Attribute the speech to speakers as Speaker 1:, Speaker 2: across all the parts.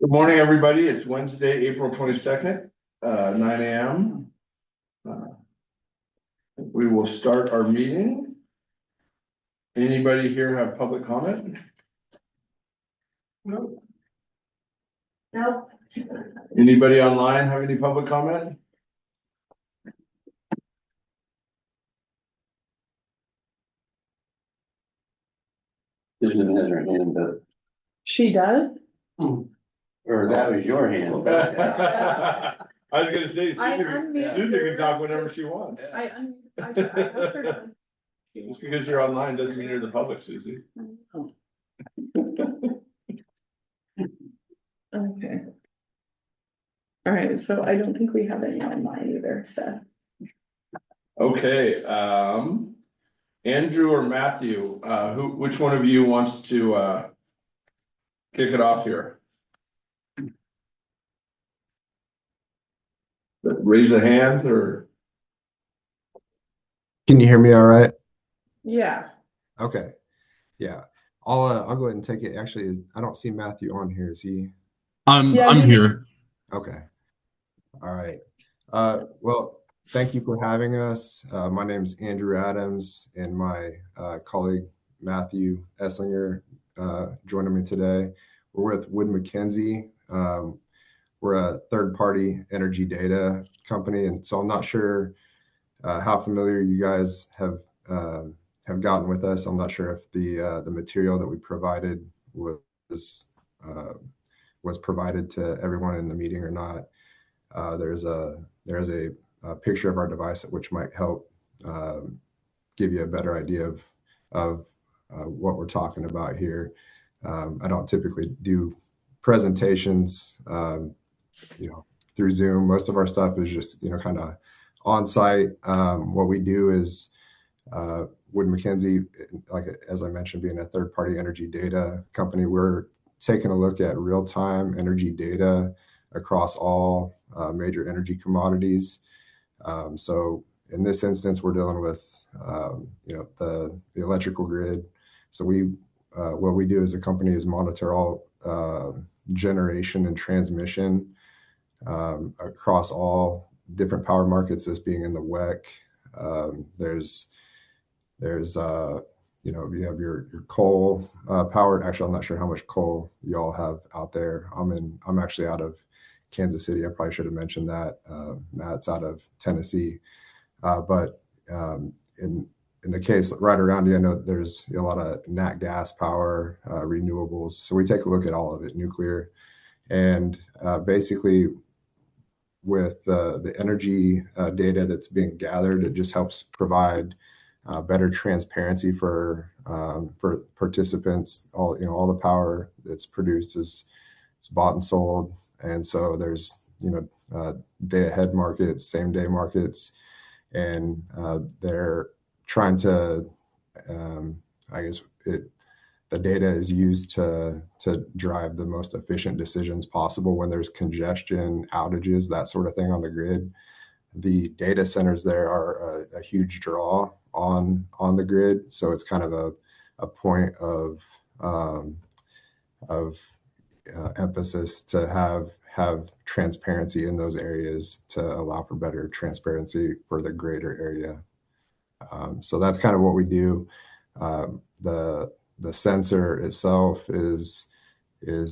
Speaker 1: Good morning, everybody. It's Wednesday, April 22nd, 9 a.m. We will start our meeting. Anybody here have public comment?
Speaker 2: Nope.
Speaker 1: Anybody online have any public comment?
Speaker 3: Susan has her hand up,
Speaker 2: She does?
Speaker 3: or that was your hand.
Speaker 1: I was gonna say,
Speaker 2: I
Speaker 1: Susan
Speaker 2: unmuted
Speaker 1: Susan
Speaker 2: her.
Speaker 1: can talk whenever she wants.
Speaker 2: I asked her to.
Speaker 1: Just because you're online doesn't mean you're the public, Susie.
Speaker 2: Okay. All right, so I don't think we have any online either, so.
Speaker 1: Okay, Andrew or Matthew, which one of you wants to kick it off here? Raise a hand or?
Speaker 4: Can you hear me all right?
Speaker 2: Yeah.
Speaker 4: Okay. Yeah. I'll go ahead and take it. Actually, I don't see Matthew on here. Is he?
Speaker 2: Yeah,
Speaker 5: I'm here.
Speaker 4: Okay. All right. Well, thank you for having us. My name's Andrew Adams, and my colleague Matthew Esslinger joining me today. We're with Wood Mackenzie. We're a third-party energy data company, and so I'm not sure how familiar you guys have gotten with us. I'm not sure if the material that we provided was provided to everyone in the meeting or not. There's a picture of our device which might help give you a better idea of what we're talking about here. I don't typically do presentations, through Zoom. Most of our stuff is just kind of on site. What we do is Wood Mackenzie, as I mentioned, being a third-party energy data company, we're taking a look at real-time energy data across all major energy commodities. So in this instance, we're dealing with the electrical grid. So what we do as a company is monitor all generation and transmission across all different power markets, this being in the WEC. You have your coal powered. Actually, I'm not sure how much coal y'all have out there. I'm actually out of Kansas City. I probably should have mentioned that. Matt's out of Tennessee. But in the case right around you, I know there's a lot of nat gas power, renewables. So we take a look at all of it, nuclear, and basically with the energy data that's being gathered, it just helps provide better transparency for participants. All the power that's produced it's bought and sold, and so there's day ahead markets, same day markets, and they're trying to the data is used to drive the most efficient decisions possible when there's congestion, outages, that sort of thing on the grid. The data centers there are a huge draw on the grid, so it's kind of a point of emphasis to have transparency in those areas to allow for better transparency for the greater area. So that's kind of what we do. The sensor itself is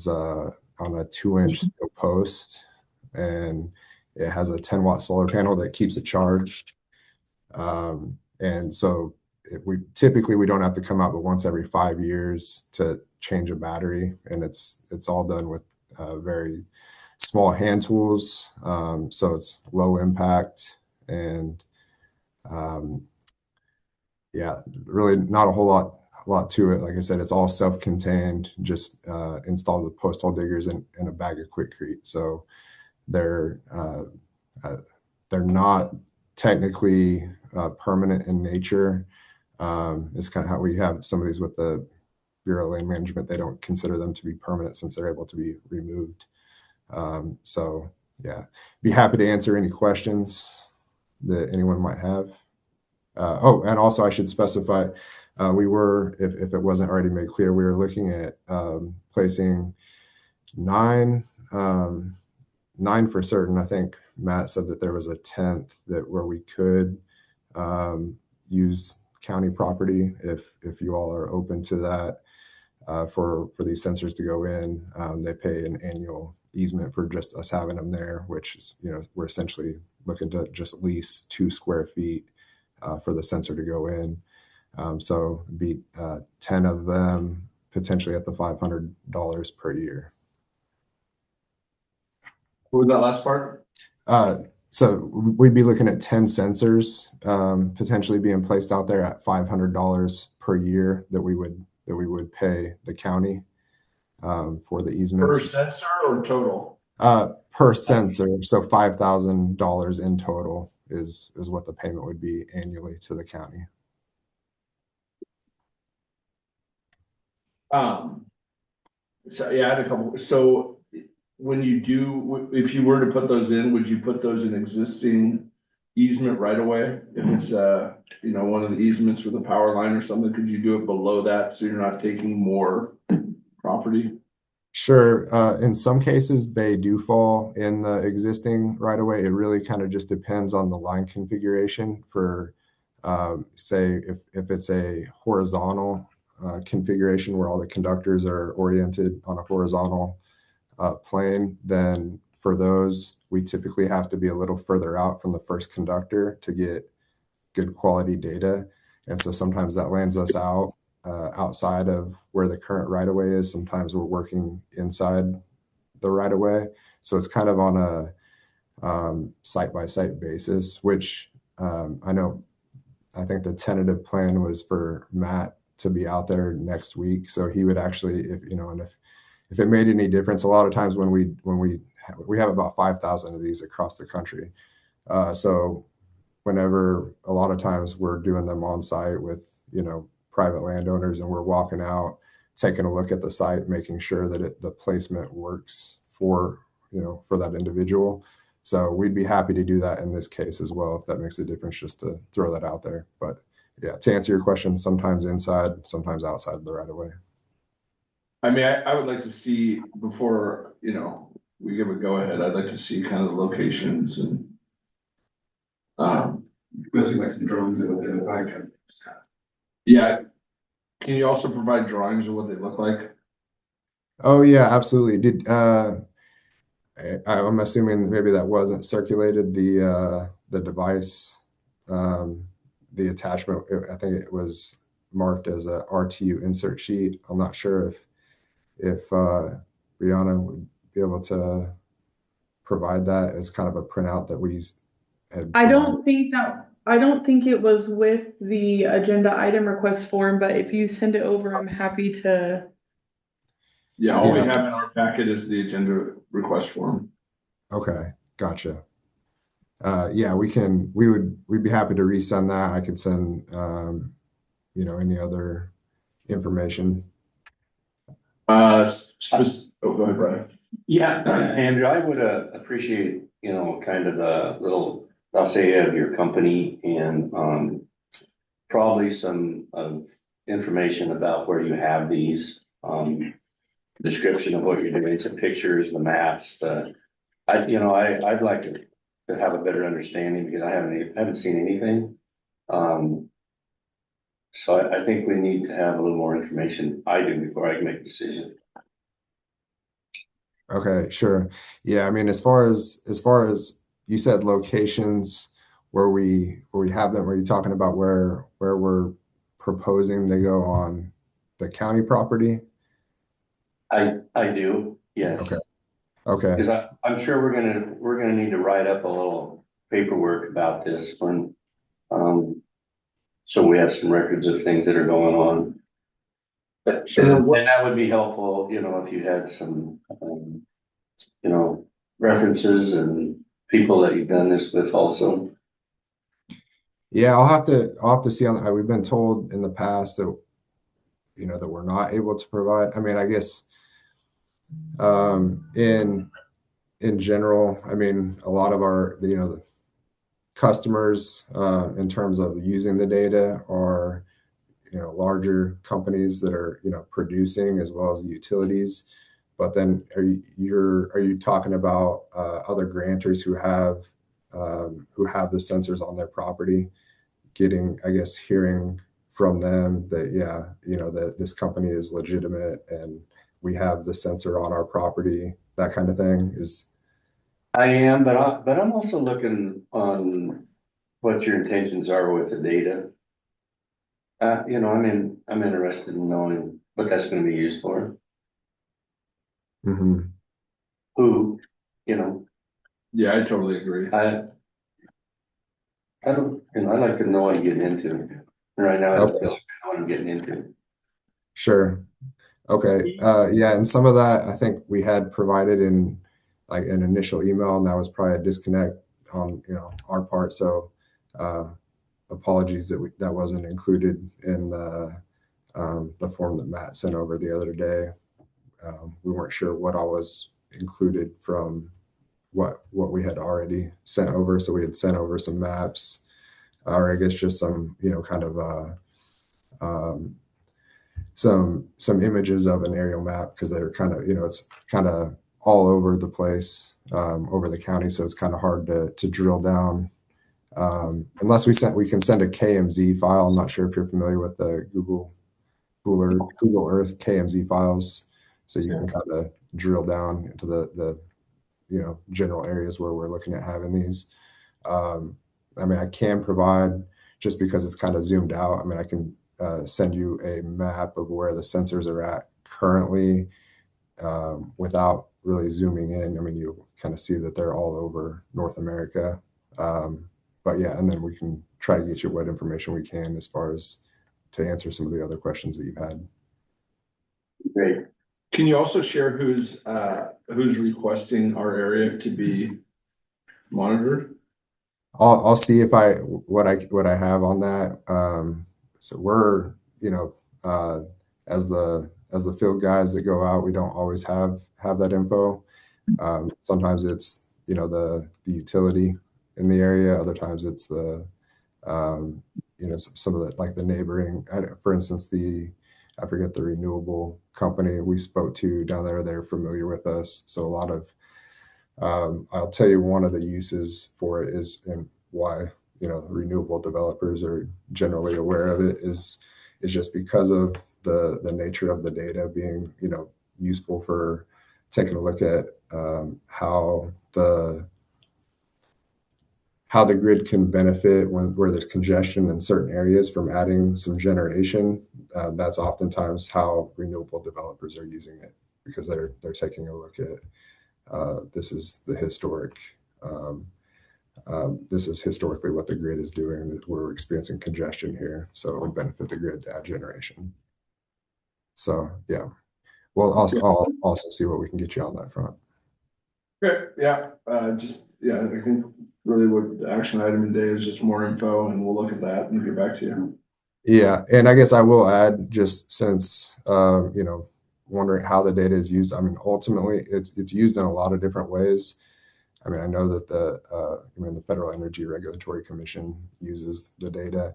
Speaker 4: on a 2-inch steel post, and it has a 10-watt solar panel that keeps it charged. And so we don't have to come out but once every 5 years to change a battery, and it's all done with very small hand tools. So it's low impact, and really not a whole lot to it. Like I said, it's all self-contained, just installed with post hole diggers and a bag of Quikrete. So they're not technically permanent in nature. It's kind of how we have some of these with the Bureau of Land Management. They don't consider them to be permanent since they're able to be removed. So yeah, be happy to answer any questions that anyone might have. And also I should specify, we were, if it wasn't already made clear, we were looking at placing 9 nine for certain. I think Matt said that there was a 10th that where we could use county property if you all are open to that. For these sensors to go in, they pay an annual easement for just us having them there, which is, we're essentially looking to just lease 2 square feet for the sensor to go in. So it'd be 10 of them potentially at the $500 per year.
Speaker 1: What was that last part?
Speaker 4: So we'd be looking at 10 sensors potentially being placed out there at $500 per year that we would pay the county for the
Speaker 1: Per
Speaker 4: easements.
Speaker 1: sensor or total?
Speaker 4: Per sensor, so $5,000 in total is what the payment would be annually to the county.
Speaker 1: So yeah, I had a couple. So when you do, if you were to put those in, would you put those in existing easement right away? If it's one of the easements with a power line or something, could you do it below that so you're not taking more property?
Speaker 4: Sure. In some cases, they do fall in the existing right away. It really kind of just depends on the line configuration for, say, if it's a horizontal configuration where all the conductors are oriented on a horizontal plane, then for those, we typically have to be a little further out from the first conductor to get good quality data. And so sometimes that lands us outside of where the current right-of-way is. Sometimes we're working inside the right-of-way. So it's kind of on a site-by-site basis, which I think the tentative plan was for Matt to be out there next week. So he would actually, if it made any difference, a lot of times when we have about 5,000 of these across the country. So whenever a lot of times we're doing them on site with, private landowners and we're walking out, taking a look at the site, making sure that the placement works for that individual. So we'd be happy to do that in this case as well, if that makes a difference, just to throw that out there. But yeah, to answer your question, sometimes inside, sometimes outside the right of way.
Speaker 1: I mean, I would like to see before, we give a go ahead, I'd like to see kind of the locations and.
Speaker 5: Basically like some drawings of what they look like.
Speaker 1: Yeah. Can you also provide drawings of what they look like?
Speaker 4: Oh yeah, absolutely. I'm assuming maybe that wasn't circulated, the device, the attachment. I think it was marked as a RTU insert sheet. I'm not sure if Brianna would be able to provide that as kind of a printout that we had.
Speaker 2: I don't think it was with the agenda item request form, but if you send it over, I'm happy to.
Speaker 1: Yeah, all we
Speaker 4: Yes.
Speaker 1: have in our packet is the agenda request form.
Speaker 4: Okay, gotcha. Yeah, we'd be happy to resend that. I could send any other information.
Speaker 1: Go ahead, Brian.
Speaker 3: Yeah, Andrew, I would appreciate, kind of a little, I'll say, of your company and probably some information about where you have these, description of what you're doing, some pictures, the maps, I'd like to have a better understanding because I haven't seen anything. So I think we need to have a little more information, I do, before I can make a decision.
Speaker 4: Okay, sure. Yeah, I mean, as far as you said, locations where we have them, are you talking about where we're proposing they go on the county property?
Speaker 3: I do, yes.
Speaker 4: Okay.
Speaker 3: Because I'm sure we're gonna need to write up a little paperwork about this when, so we have some records of things that are going on.
Speaker 4: Sure.
Speaker 3: And that would be helpful, if you had some, references and people that you've done this with also.
Speaker 4: Yeah, I'll have to see on. We've been told in the past that that we're not able to provide. I mean, I guess in general, I mean, a lot of our the customers in terms of using the data are larger companies that are producing as well as the utilities. But then are you talking about other grantors who have the sensors on their property, getting, I guess, hearing from them that, yeah, that this company is legitimate and we have the sensor on our property, that kind of thing is.
Speaker 3: I am, but I'm also looking on what your intentions are with the data. I'm interested in knowing what that's gonna be used for,
Speaker 4: Mhm.
Speaker 3: who, you know,
Speaker 1: Yeah, I totally agree.
Speaker 3: I don't, I like to know what I'm getting into. Right now, I don't
Speaker 4: Okay,
Speaker 3: feel like I know what I'm getting into.
Speaker 4: sure. Okay. Yeah, and some of that I think we had provided in like an initial email, and that was probably a disconnect on our part. So apologies that that wasn't included in the form that Matt sent over the other day. We weren't sure what all was included from what we had already sent over. So we had sent over some maps, or I guess just some kind of um, some images of an aerial map because they're kind of it's kind of all over the place over the county, so it's kind of hard to drill down unless we can send a KMZ file. I'm not sure if you're familiar with the Google Earth KMZ files, so you can kind of drill down into the general areas where we're looking at having these. Um, I mean, I can provide, just because it's kind of zoomed out. I mean, I can send you a map of where the sensors are at currently without really zooming in. I mean, you kind of see that they're all over North America. But yeah, and then we can try to get you what information we can as far as to answer some of the other questions that you've had.
Speaker 3: Great.
Speaker 1: Can you also share who's requesting our area to be monitored?
Speaker 4: I'll see if what I have on that. So we're uh, as the field guys that go out, we don't always have that info. Sometimes it's the utility in the area. Other times it's the some of the like the neighboring. For instance, I forget the renewable company we spoke to down there. They're familiar with us, so a lot of I'll tell you one of the uses for it is, and why renewable developers are generally aware of it is just because of the nature of the data being useful for taking a look at how the grid can benefit where there's congestion in certain areas from adding some generation. That's oftentimes how renewable developers are using it, because they're taking a look at this is the historic. This is historically what the grid is doing. That we're experiencing congestion here, so it would benefit the grid to add generation. So yeah, well, I'll also see what we can get you on that front.
Speaker 1: Okay, yeah, yeah, I think really what the action item today is just more info, and we'll look at that and get back to you.
Speaker 4: Yeah, and I guess I will add, just since wondering how the data is used. I mean, ultimately, it's used in a lot of different ways. I mean, I know that the Federal Energy Regulatory Commission uses the data,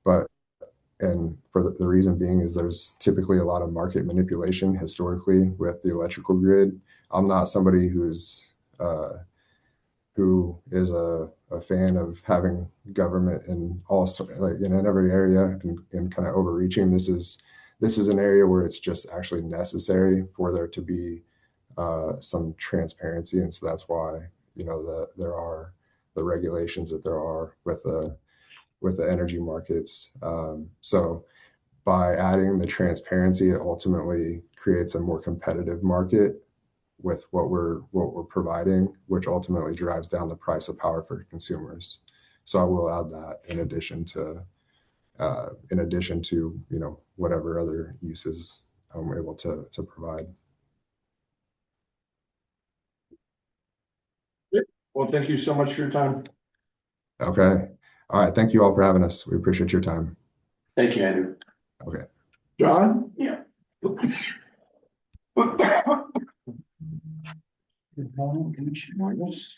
Speaker 4: but and for the reason being is there's typically a lot of market manipulation historically with the electrical grid. I'm not somebody who is a fan of having government in like in every area and kind of overreaching. This is an area where it's just actually necessary for there to be some transparency, and so that's why there are the regulations that there are with the energy markets. So by adding the transparency, it ultimately creates a more competitive market with what we're providing, which ultimately drives down the price of power for consumers. So I will add that in addition to whatever other uses I'm able to provide.
Speaker 1: Well, thank you so much for your time.
Speaker 4: Okay. All right. Thank you all for having us. We appreciate your time.
Speaker 3: Thank you, Andrew.
Speaker 4: Okay.
Speaker 1: John?
Speaker 3: Yeah.
Speaker 6: Good morning, Commissioners.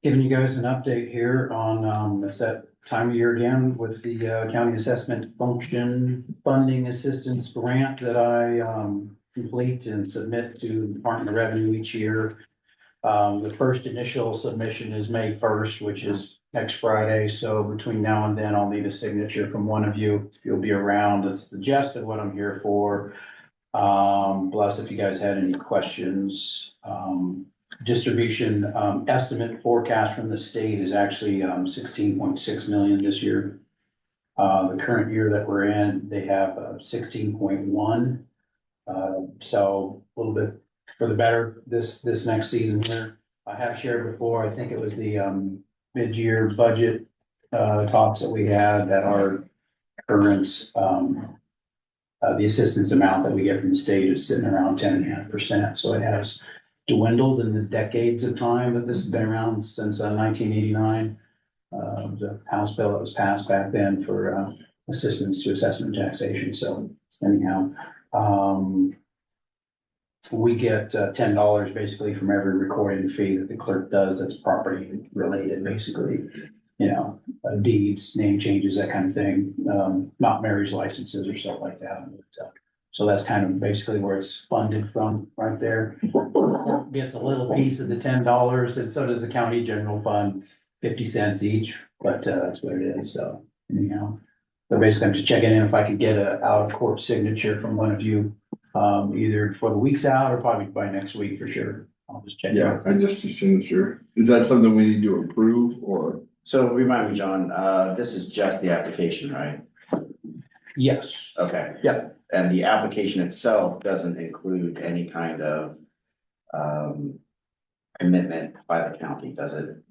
Speaker 6: Giving you guys an update here on, it's that time of year again with the county assessment function funding assistance grant that I complete and submit to the Department of Revenue each year. The first initial submission is May 1st, which is next Friday. So between now and then, I'll need a signature from one of you. If you'll be around, that's the gist of what I'm here for. Plus, if you guys had any questions, distribution, estimate forecast from the state is actually, 16.6 million this year. The current year that we're in, they have 16.1. So a little bit for the better this next season here. I have shared before, I think it was the mid-year budget talks that we had that our current the assistance amount that we get from the state is sitting around 10.5%. So it has dwindled in the decades of time that this has been around since 1989. The House bill that was passed back then for assistance to assessment taxation. So anyhow, we get $10 basically from every recording fee that the clerk does that's property related, basically. You know, deeds, name changes, that kind of thing, not marriage licenses or stuff like that. So that's kind of basically where it's funded from, right there. Gets a little piece of the $10, and so does the county general fund, 50 cents each, but that's what it is, so anyhow. But basically, I'm just checking in if I could get a out of court signature from one of you, either for the week's out or probably by next week for sure. I'll just check.
Speaker 1: Yeah, I just assume sure. Is that something we need to approve or?
Speaker 7: So remind me, John, this is just the application, right?
Speaker 6: Yes.
Speaker 7: Okay.
Speaker 6: Yeah.
Speaker 7: And the application itself doesn't include any kind of commitment by the county, does it?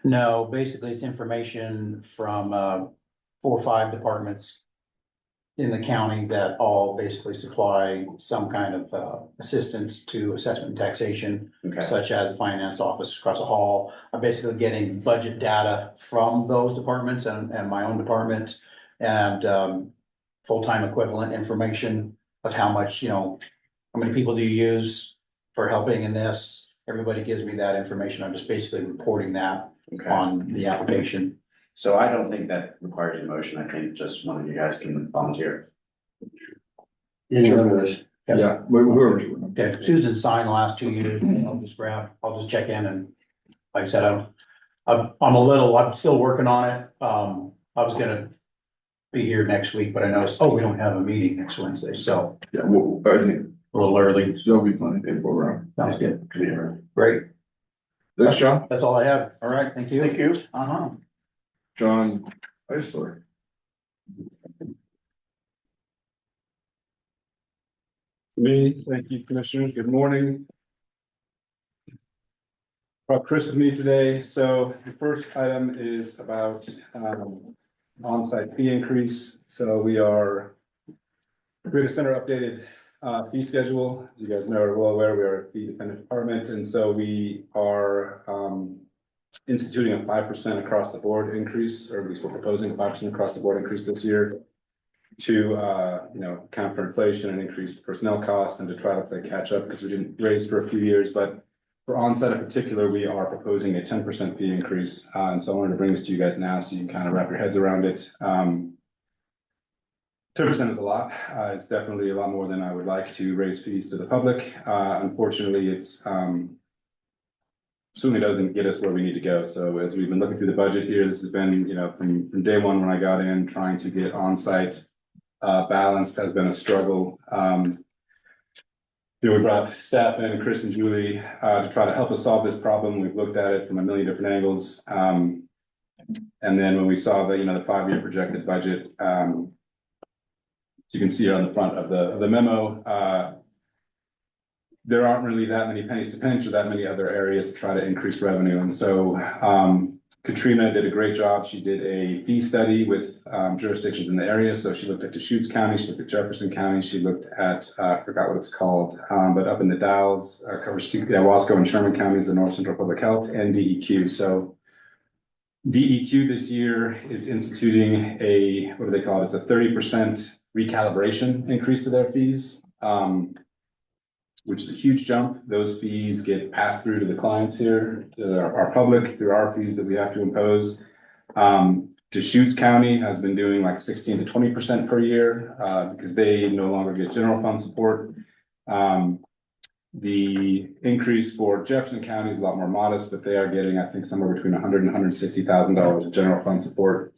Speaker 6: No, basically it's information from 4 or 5 departments in the county that all basically supply some kind of assistance to assessment and taxation,
Speaker 7: Okay,
Speaker 6: such as the finance office across the hall. I'm basically getting budget data from those departments and my own department and full-time equivalent information of how much, you know, how many people do you use for helping in this? Everybody gives me that information. I'm just basically reporting that
Speaker 7: okay.
Speaker 6: on the application.
Speaker 7: So I don't think that requires a motion. I think just one of you guys can volunteer.
Speaker 1: Yeah, whoever's.
Speaker 6: Okay, Susan signed the last 2 years. I'll just check in and like I said, I'm still working on it. I was gonna be here next week, but I noticed, we don't have a meeting next Wednesday, so
Speaker 1: Yeah, well, I think
Speaker 6: a little early.
Speaker 1: there'll be plenty of people around.
Speaker 6: Sounds good. Great.
Speaker 1: Thanks, John.
Speaker 6: That's all I have. All right, thank you.
Speaker 3: Thank you.
Speaker 6: Uh-huh.
Speaker 1: John Eisler.
Speaker 8: Me, thank you, commissioners. Good morning. Brought Chris with me today. So the first item is about on-site fee increase. So we had to send our updated fee schedule. As you guys know, are well aware, we are a fee dependent department, and so we are instituting a 5% across the board increase, or at least we're proposing a 5% across the board increase this year to account for inflation and increased personnel costs and to try to play catch up because we didn't raise for a few years. But for onsite in particular, we are proposing a 10% fee increase. And so I wanted to bring this to you guys now so you can kind of wrap your heads around it. 10% is a lot. It's definitely a lot more than I would like to raise fees to the public. Unfortunately, it's certainly doesn't get us where we need to go. So as we've been looking through the budget here, this has been, from day one when I got in, trying to get on-site balanced has been a struggle. We brought staff in, Chris and Julie, to try to help us solve this problem. We've looked at it from a million different angles. And then when we saw the 5-year projected budget, as you can see here on the front of the memo, there aren't really that many pennies to pinch or that many other areas to try to increase revenue. And so Katrina did a great job. She did a fee study with jurisdictions in the area. So she looked at Deschutes County, she looked at Jefferson County, she looked at, I forgot what it's called, but up in the Dalles, covers Wasco and Sherman counties, the North Central Public Health, and DEQ. So DEQ this year is instituting what do they call it? It's a 30% recalibration increase to their fees. Which is a huge jump. Those fees get passed through to the clients here, to our public, through our fees that we have to impose. Deschutes County has been doing like 16 to 20% per year because they no longer get general fund support. The increase for Jefferson County is a lot more modest, but they are getting, I think, somewhere between $100,000 and $160,000 in general fund support.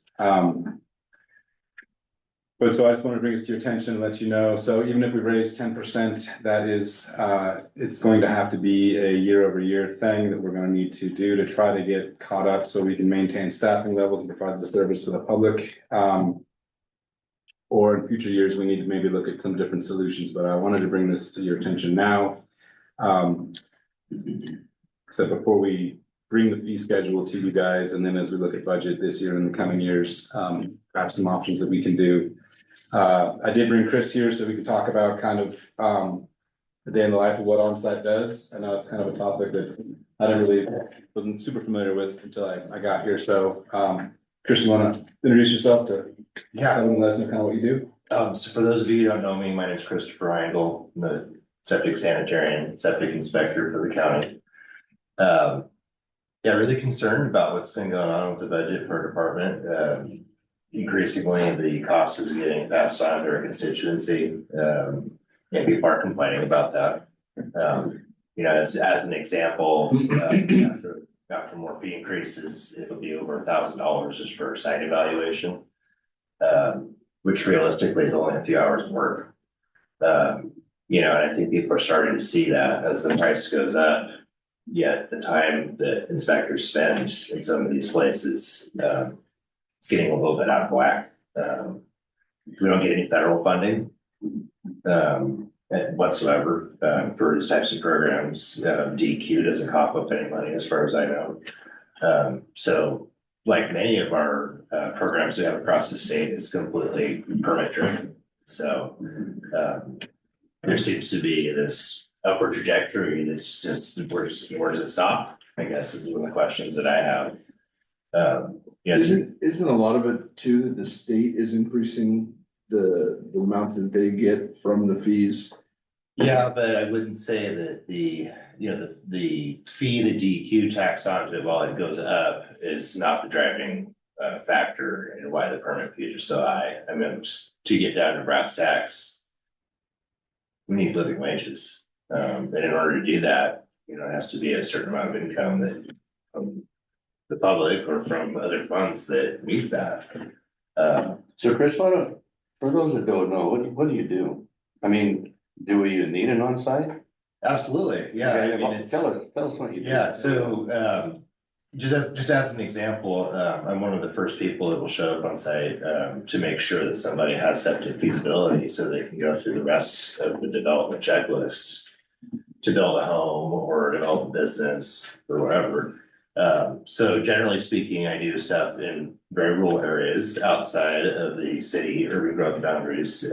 Speaker 8: But so I just want to bring this to your attention and let you know, so even if we raise 10%, that is, it's going to have to be a year-over-year thing that we're going to need to do to try to get caught up so we can maintain staffing levels and provide the service to the public. Or in future years, we need to maybe look at some different solutions, but I wanted to bring this to your attention now. Except before we bring the fee schedule to you guys, and then as we look at budget this year and in the coming years, perhaps some options that we can do. I did bring Chris here so we could talk about kind of the day in the life of what onsite does. I know it's kind of a topic that I wasn't super familiar with until I got here. So Chris, you want to introduce yourself to everyone, let us know kind of what you do?
Speaker 9: So for those of you who don't know me, my name is Christopher Heindel. I'm the septic sanitarian, septic inspector for the county. Yeah, really concerned about what's been going on with the budget for our department. Increasingly, the cost is getting passed on to our constituency. And people are complaining about that. You know, as an example, after more fee increases, it'll be over $1,000 just for a site evaluation, which realistically is only a few hours of work. You know, and I think people are starting to see that as the price goes up. Yet the time that inspectors spend in some of these places, it's getting a little bit out of whack. We don't get any federal funding whatsoever for these types of programs. DQ doesn't cough up any money as far as I know. So like many of our programs we have across the state, it's completely permit driven. So there seems to be this upward trajectory that's just, where does it stop? I guess is one of the questions that I have. Yeah,
Speaker 1: Isn't a lot of it too that the state is increasing the amount that they get from the fees?
Speaker 9: yeah, but I wouldn't say that the fee the DEQ tax onto it while it goes up is not the driving factor in why the permit fees are so high. I mean, just to get down to brass tacks, we need living wages. And in order to do that, you know, it has to be a certain amount of income that from the public or from other funds that meets that.
Speaker 3: So Chris, for those that don't know, what do you do? I mean, do we even need an onsite?
Speaker 9: Absolutely, yeah.
Speaker 3: Okay,
Speaker 9: I mean, it's,
Speaker 3: tell us what you do.
Speaker 9: yeah, so just as an example, I'm one of the first people that will show up on site to make sure that somebody has septic feasibility so they can go through the rest of the development checklist to build a home or develop a business or whatever. So generally speaking, I do stuff in very rural areas outside of the city urban growth boundaries,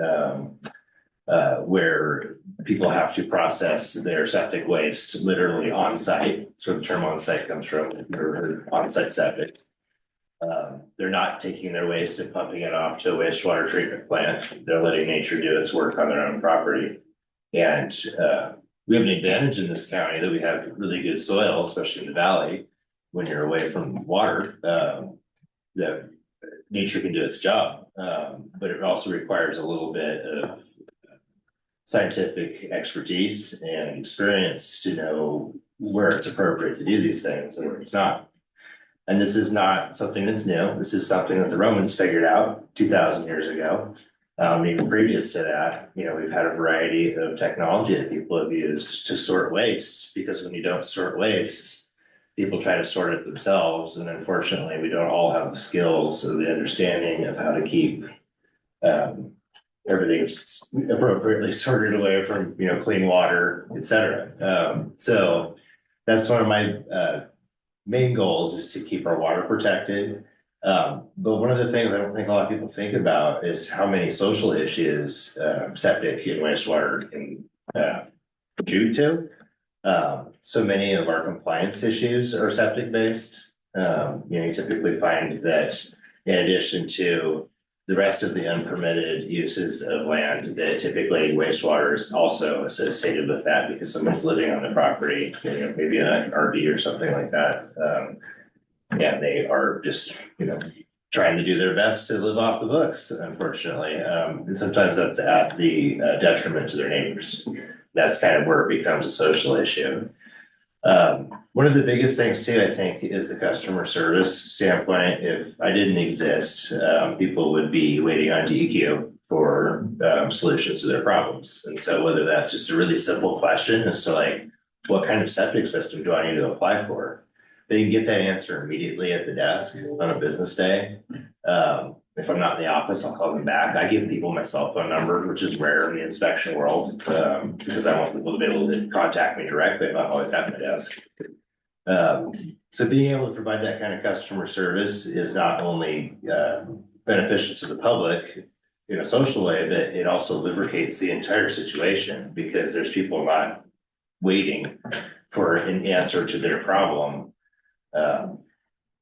Speaker 9: where people have to process their septic waste literally on site. So the term on site comes from or on site septic. They're not taking their waste and pumping it off to a wastewater treatment plant. They're letting nature do its work on their own property. And we have an advantage in this county that we have really good soil, especially in the valley. When you're away from water, that nature can do its job. But it also requires a little bit of scientific expertise and experience to know where it's appropriate to do these things and where it's not. And this is not something that's new. This is something that the Romans figured out 2,000 years ago. Even previous to that, you know, we've had a variety of technology that people have used to sort waste, because when you don't sort waste, people try to sort it themselves. And unfortunately, we don't all have the skills or the understanding of how to keep everything appropriately sorted away from, you know, clean water, et cetera. So that's one of my main goals, is to keep our water protected. But one of the things I don't think a lot of people think about is how many social issues septic and wastewater can contribute to. So many of our compliance issues are septic based. You know, you typically find that in addition to the rest of the unpermitted uses of land, that typically wastewater is also associated with that, because someone's living on the property, you know, maybe in an RV or something like that. And they are just, you know, trying to do their best to live off the books, unfortunately. And sometimes that's at the detriment to their neighbors. that's kind of where it becomes a social issue. One of the biggest things too, I think, is the customer service standpoint. If I didn't exist, people would be waiting on DEQ for solutions to their problems. And so whether that's just a really simple question as to like, what kind of septic system do I need to apply for? They can get that answer immediately at the desk on a business day. If I'm not in the office, I'll call them back. I give people my cell phone number, which is rare in the inspection world, because I want people to be able to contact me directly. I'm not always at my desk. So being able to provide that kind of customer service is not only beneficial to the public in a social way, but it also lubricates the entire situation, because there's people not waiting for an answer to their problem.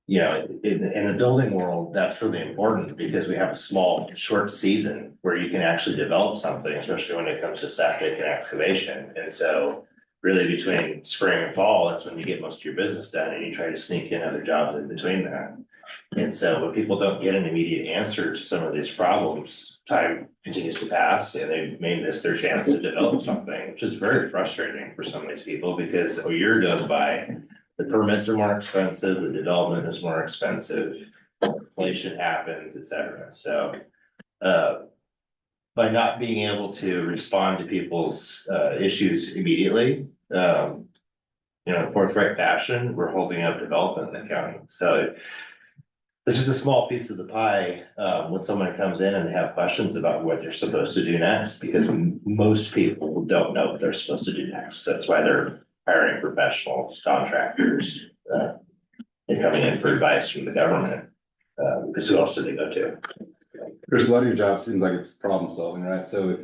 Speaker 9: You know, in the building world, that's really important, because we have a small, short season where you can actually develop something, especially when it comes to septic and excavation. And so really between spring and fall, that's when you get most of your business done, and you try to sneak in other jobs in between that. And so when people don't get an immediate answer to some of these problems, time continues to pass and they may miss their chance to develop something, which is very frustrating for some of these people, because a year goes by, the permits are more expensive, the development is more expensive, inflation happens, et cetera. So by not being able to respond to people's issues immediately, in a forthright fashion, we're holding up development in the county. So this is a small piece of the pie when someone comes in and they have questions about what they're supposed to do next, because most people don't know what they're supposed to do next. That's why they're hiring professionals, contractors, and coming in for advice from the government, because who else do they go to?
Speaker 8: Chris, a lot of your job seems like it's problem solving, right? So if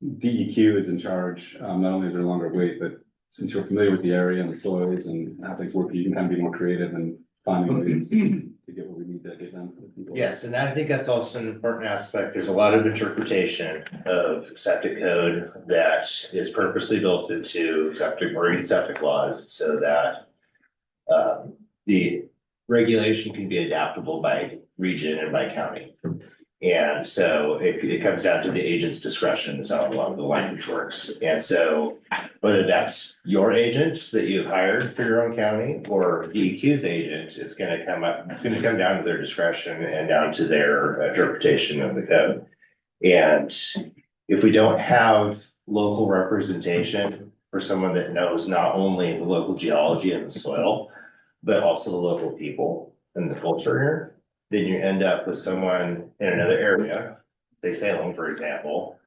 Speaker 8: DEQ is in charge, not only is there longer wait, but since you're familiar with the area and the soils and how things work, you can kind of be more creative and finding ways to get what we need to get done for the people.
Speaker 9: Yes, and I think that's also an important aspect. There's a lot of interpretation of septic code that is purposely built into septic laws, so that the regulation can be adaptable by region and by county. And so it comes down to the agent's discretion is how a lot of the language works. And so whether that's your agent that you've hired for your own county or DEQ's agent, it's going to come down to their discretion and down to their interpretation of the code. And if we don't have local representation for someone that knows not only the local geology and the soil, but also the local people and the culture here, then you end up with someone in another area, say Salem, for example,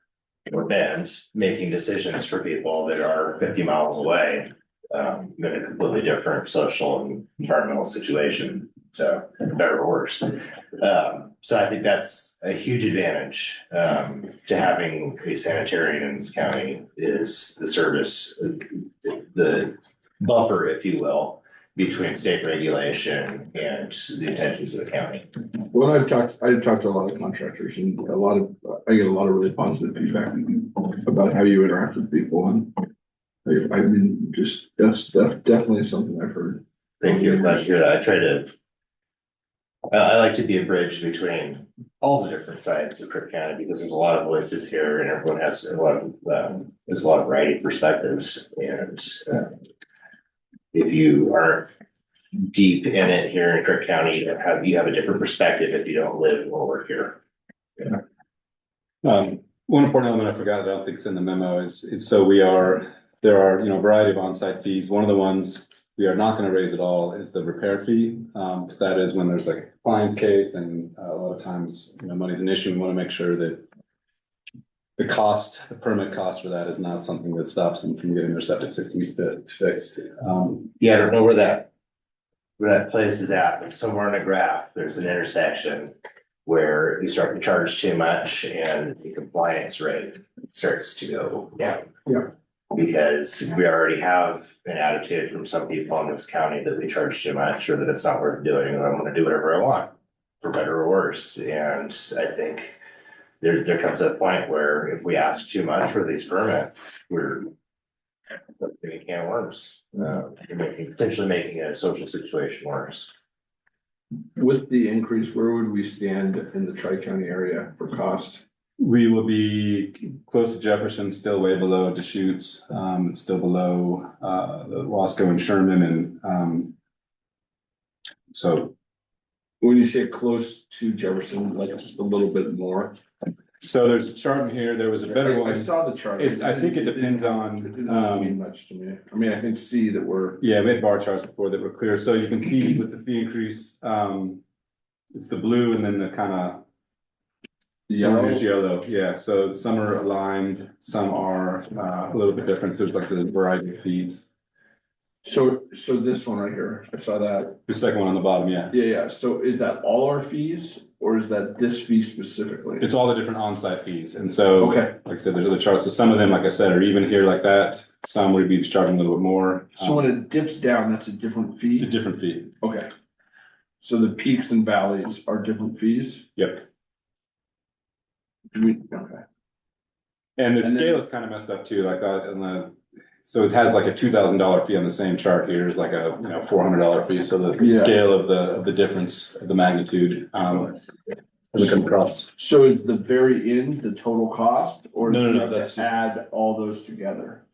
Speaker 9: or Bend, making decisions for people that are 50 miles away, in a completely different social and environmental situation. So, better or worse. So I think that's a huge advantage to having a sanitarian in this county, is the service, the buffer, if you will, between state regulation and the intentions of the county.
Speaker 1: Well, I've talked to a lot of contractors, and I get a lot of really positive feedback about how you interact with people, and I mean, just that's definitely something I've heard.
Speaker 9: Thank you. I'm glad to hear that. I like to be a bridge between all the different sides of Crook County, because there's a lot of voices here and everyone has there's a lot of variety of perspectives. And if you aren't deep in it here in Crook County, you have a different perspective if you don't live or work here.
Speaker 8: Yeah. One important element I forgot, I don't think it's in the memo, is so there are, a variety of on-site fees. One of the ones we are not going to raise at all is the repair fee. So that is when there's like a compliance case, and a lot of times, money's an issue. We want to make sure that the permit cost for that is not something that stops them from getting their septic system fixed.
Speaker 9: Yeah, I don't know where that place is at, but somewhere in a graph, there's an intersection where you start to charge too much and the compliance rate starts to go down.
Speaker 1: Yeah.
Speaker 9: Because we already have an attitude from some people in this county that we charge too much, or that it's not worth doing, or I'm gonna do whatever I want, for better or worse. And I think there comes a point where if we ask too much for these permits, we're opening a can of worms. Potentially making a social situation worse.
Speaker 1: With the increase, where would we stand in the Tri-County area for cost?
Speaker 8: We will be close to Jefferson, still way below Deschutes, it's still below, the Wasco and Sherman so,
Speaker 1: When you say close to Jefferson, like just a little bit more.
Speaker 8: so there's a chart in here, there was a better
Speaker 1: I
Speaker 8: one.
Speaker 1: saw the chart.
Speaker 8: I think it depends on,
Speaker 1: It didn't really mean much to me. I mean, I can see that we're.
Speaker 8: Yeah, we had bar charts before that were clear, so you can see with the fee increase, it's the blue and then the kind of orange yellow, yeah, so some are aligned, some are a little bit different, there's like a variety of fees.
Speaker 1: So this one right here, I saw that.
Speaker 8: The second one on the bottom, yeah,
Speaker 1: Yeah. So is that all our fees or is that this fee specifically?
Speaker 8: it's all the different on-site fees, and so.
Speaker 1: Okay.
Speaker 8: Like I said, there's other charts, so some of them, like I said, are even here like that, some would be charging a little bit more.
Speaker 1: So when it dips down, that's a different fee?
Speaker 8: It's a different fee,
Speaker 1: Okay. So the peaks and valleys are different fees?
Speaker 8: yep,
Speaker 1: Do we, okay.
Speaker 8: and the
Speaker 1: And then-
Speaker 8: scale is kind of messed up too, like that, and so it has like a $2,000 fee on the same chart here, is like a, $400 fee, so the
Speaker 1: Yeah.
Speaker 8: scale of the difference, of the magnitude, doesn't come across.
Speaker 1: So is the very end the total cost or?
Speaker 8: No,
Speaker 1: do we have
Speaker 8: that's
Speaker 1: to
Speaker 8: just-
Speaker 1: add all those together?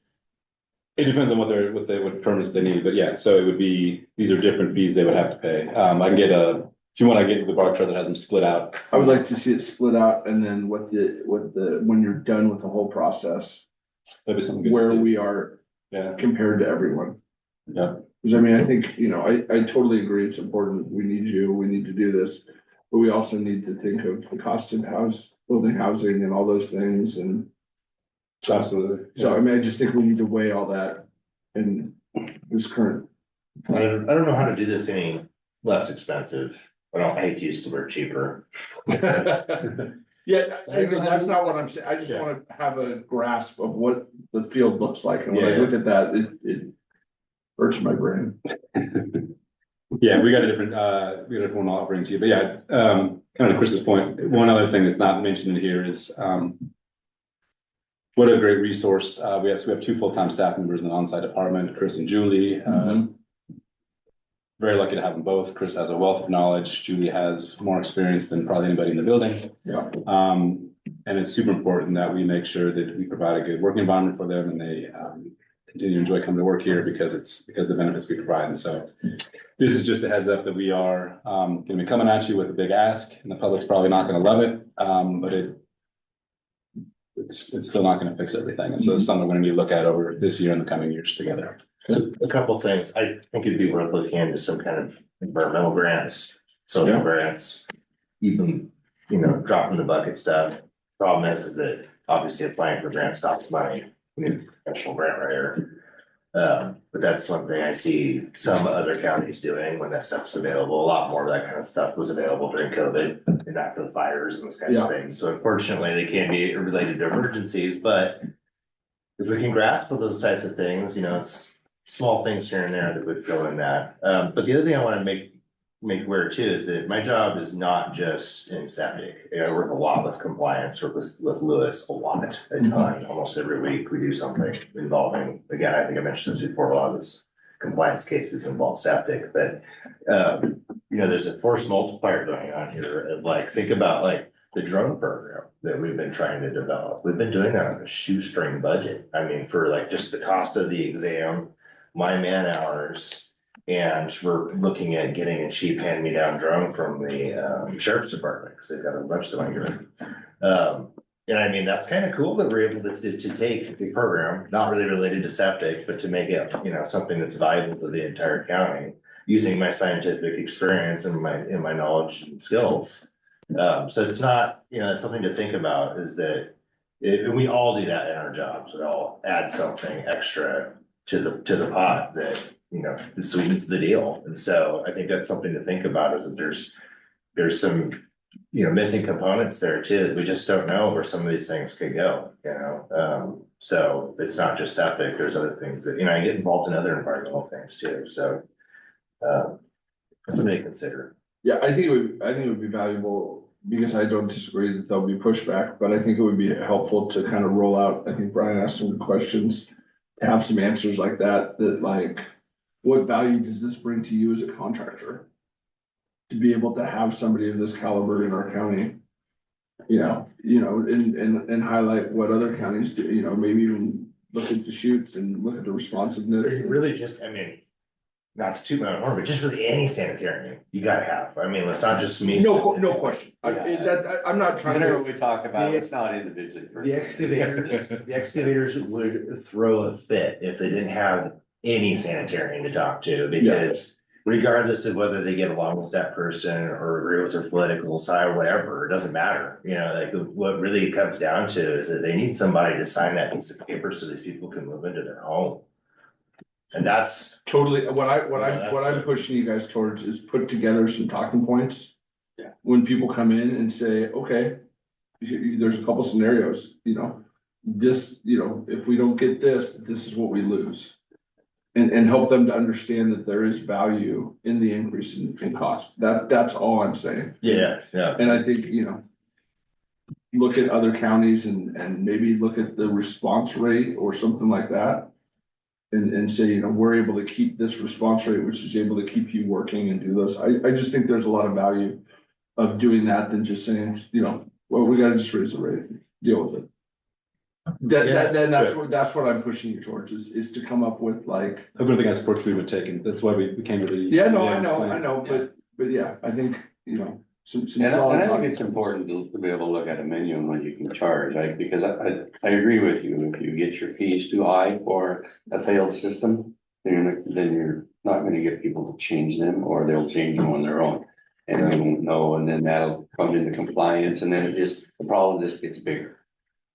Speaker 8: It depends on what permits they need, but yeah, so it would be, these are different fees they would have to pay. I can get if you want to get the bar chart that has them split out.
Speaker 1: I would like to see it split out and then when you're done with the whole process,
Speaker 8: That'd be something good to
Speaker 1: where
Speaker 8: see.
Speaker 1: we are
Speaker 8: Yeah,
Speaker 1: compared to everyone.
Speaker 8: yeah,
Speaker 1: Because I mean, I think, I totally agree, it's important, we need you, we need to do this. But we also need to think of the cost of building housing and all those things, and
Speaker 8: absolutely.
Speaker 1: so, I mean, I just think we need to weigh all that in this current.
Speaker 9: I don't know how to do this any less expensive. I hate to use the word cheaper.
Speaker 1: Yeah, I mean, that's not what I'm saying, I just
Speaker 8: Yeah.
Speaker 1: wanna have a grasp of what the field looks like, and when I
Speaker 9: Yeah.
Speaker 1: look at that, it hurts my brain.
Speaker 8: Yeah, we got a different one I'll bring to you, but yeah, kind of to Chris's point, one other thing that's not mentioned in here is, what a great resource, we have two full-time staff members in the on-site department, Chris and Julie,
Speaker 1: Mhm.
Speaker 8: very lucky to have them both. Chris has a wealth of knowledge, Julie has more experience than probably anybody in the building.
Speaker 1: Yeah.
Speaker 8: And it's super important that we make sure that we provide a good working environment for them and they, continue to enjoy coming to work here because of the benefits we provide, and so. This is just a heads up that we are gonna be coming at you with a big ask, and the public's probably not gonna love it, but it's still not gonna fix everything, and so it's something we're gonna need to look at over this year and the coming years together.
Speaker 9: So a couple things, I think it'd be worth looking into some kind of environmental grants, social
Speaker 1: Yeah.
Speaker 9: grants. Even, drop in the bucket stuff. Problem is that obviously applying for grants costs money, we need a professional grant writer. But that's one thing I see some other counties doing when that stuff's available. A lot more of that kind of stuff was available during COVID and after the fires and those kinds of things. So unfortunately, they can be related to emergencies, but if we can grasp for those types of things, it's small things here and there that would fill in that. But the other thing I want to make aware too is that my job is not just in septic. I work a lot with compliance, work with Lewis a lot, a ton. Almost every week we do something involving, again, I think I mentioned this before, a lot of this compliance cases involve septic, but there's a force multiplier going on here of think about the drone program that we've been trying to develop. We've been doing that on a shoestring budget. I mean, for just the cost of the exam, my man hours, and we're looking at getting a cheap hand-me-down drone from the sheriff's department because they've got a bunch that want to get. And I mean, that's kind of cool that we're able to take the program, not really related to septic, but to make it, something that's valuable to the entire county using my scientific experience and my knowledge and skills. So it's not, it's something to think about is that and we all do that in our jobs. We all add something extra to the pot that, it sweetens the deal. And so I think that's something to think about is that there's some, missing components there too. We just don't know where some of these things could go, so it's not just septic. There's other things that, I get involved in other environmental things too. So something to consider.
Speaker 1: Yeah, I think it would be valuable because I don't disagree that there'll be pushback, but I think it would be helpful to kind of roll out. I think Brian asked some good questions, to have some answers like that what value does this bring to you as a contractor? To be able to have somebody of this caliber in our county. and highlight what other counties do, maybe even look at the shoots and look at the responsiveness.
Speaker 9: There's really just, I mean, not to toot my own horn, but just really any sanitarian you gotta have. I mean, let's not just me.
Speaker 1: No question. I'm not trying
Speaker 3: Whenever we
Speaker 1: to,
Speaker 3: talk about,
Speaker 9: The-
Speaker 3: it's not individually.
Speaker 9: The excavators would throw a fit if they didn't have any sanitarian to talk to, because regardless of whether they get along with that person or agree with their political side or whatever, it doesn't matter. Like what really comes down to is that they need somebody to sign that piece of paper so that people can move into their home. And that's
Speaker 1: totally, what
Speaker 9: that's
Speaker 1: I'm
Speaker 9: what-
Speaker 1: pushing you guys towards is put together some talking points.
Speaker 3: Yeah.
Speaker 1: When people come in and say, okay, there's a couple scenarios, this, if we don't get this, this is what we lose. And help them to understand that there is value in the increase in cost. That's all I'm saying.
Speaker 9: yeah.
Speaker 1: And I think, look at other counties and maybe look at the response rate or something like that. And say, we're able to keep this response rate, which is able to keep you working and do those. I just think there's a lot of value of doing that than just saying, well, we gotta just raise the rate, deal with it. That's what I'm pushing you towards is to come up with like.
Speaker 8: I don't think that's approach we would take, and that's why we came to the.
Speaker 1: Yeah, no, I know, but yeah, I think, some
Speaker 3: And
Speaker 1: solid
Speaker 3: I think
Speaker 1: talking
Speaker 3: it's
Speaker 1: points.
Speaker 3: important to be able to look at a menu and what you can charge, because I agree with you. If you get your fees too high for a failed system, then you're not gonna get people to change them, or they'll change them on their own. And they won't know, and then that'll come into compliance, and then the problem just gets bigger.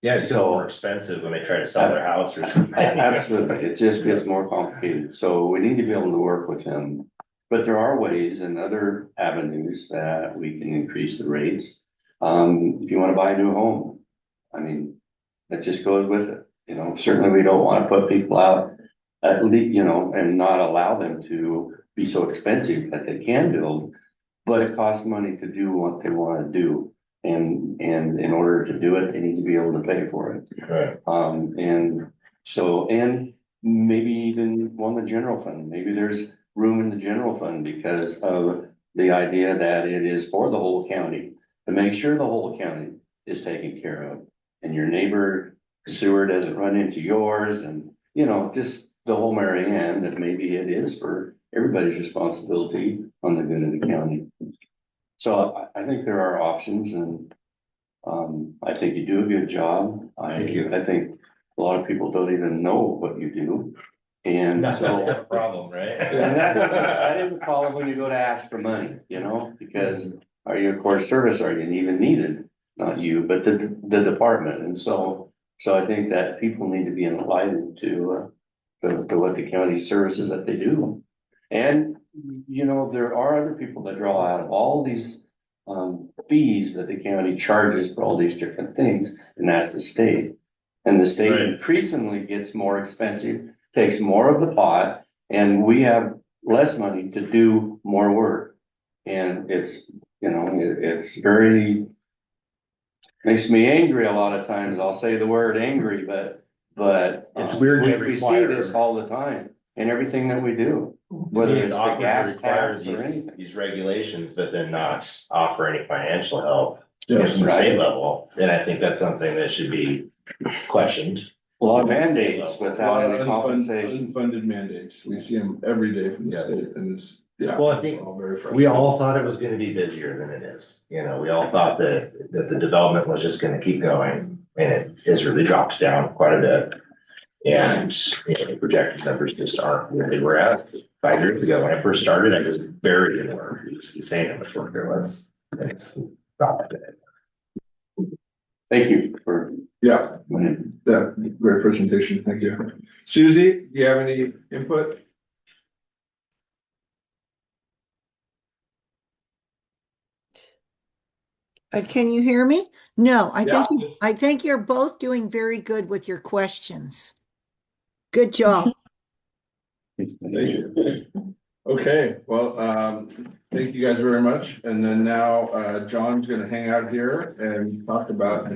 Speaker 9: Yeah, it's
Speaker 3: So-
Speaker 9: more expensive when they try to sell their house or something.
Speaker 3: Absolutely, it just gets more complicated, so we need to be able to work with them. But there are ways and other avenues that we can increase the rates. If you wanna buy a new home, I mean, that just goes with it, certainly we don't wanna put people out at least, and not allow them to be so expensive that they can build. But it costs money to do what they wanna do, and in order to do it, they need to be able to pay for it.
Speaker 9: Right.
Speaker 3: And maybe even on the general fund, maybe there's room in the general fund because of the idea that it is for the whole county, to make sure the whole county is taken care of. And your neighbor sewer doesn't run into yours, and, just the whole Mary Ann, that maybe it is for everybody's responsibility on the good of the county. So I think there are options, and I think you do a good job.
Speaker 9: Thank you.
Speaker 3: I think a lot of people don't even know what you do. And
Speaker 9: That's
Speaker 3: so,
Speaker 9: not a problem, right?
Speaker 3: and that is a problem when you go to ask for money, because are you a core service, are you even needed? Not you, but the department. And so I think that people need to be enlightened to what the county services that they do. And, there are other people that draw out of all these fees that the county charges for all these different things, and that's the state. And the state
Speaker 9: Right.
Speaker 3: increasingly gets more expensive, takes more of the pot, and we have less money to do more work. And it's very, makes me angry a lot of times. I'll say the word angry, but
Speaker 9: It's weird to
Speaker 3: we see
Speaker 9: require-
Speaker 3: this all the time in everything that we do, whether it's the
Speaker 9: awkward to
Speaker 3: gas
Speaker 9: require
Speaker 3: tax or anything.
Speaker 9: these regulations, but then not offer any financial help. From
Speaker 1: Yes,
Speaker 9: the state
Speaker 3: right.
Speaker 9: level, and I think that's something that should be questioned.
Speaker 3: A lot of mandates
Speaker 1: A lot
Speaker 3: without
Speaker 1: of
Speaker 3: any compensation.
Speaker 1: unfunded mandates, we see them every day from the
Speaker 9: Yeah.
Speaker 1: state, and it's, yeah.
Speaker 9: Well, I think
Speaker 1: all very
Speaker 9: We
Speaker 1: frustrating.
Speaker 9: all thought it was gonna be busier than it is, we all thought that the development was just gonna keep going, and it has really dropped down quite a bit. And, the projected numbers just aren't where they were at 5 years ago. When I first started, I was buried in work, it was insane how much work there was. And it's dropped a bit.
Speaker 3: Thank you for.
Speaker 1: Yeah, great presentation, thank you. Susie, do you have any input?
Speaker 10: Can you hear me? No,
Speaker 1: Yeah.
Speaker 10: I think you're both doing very good with your questions. Good job.
Speaker 1: Thank you. Okay, well, thank you guys very much, and then now, John's gonna hang out here and talk about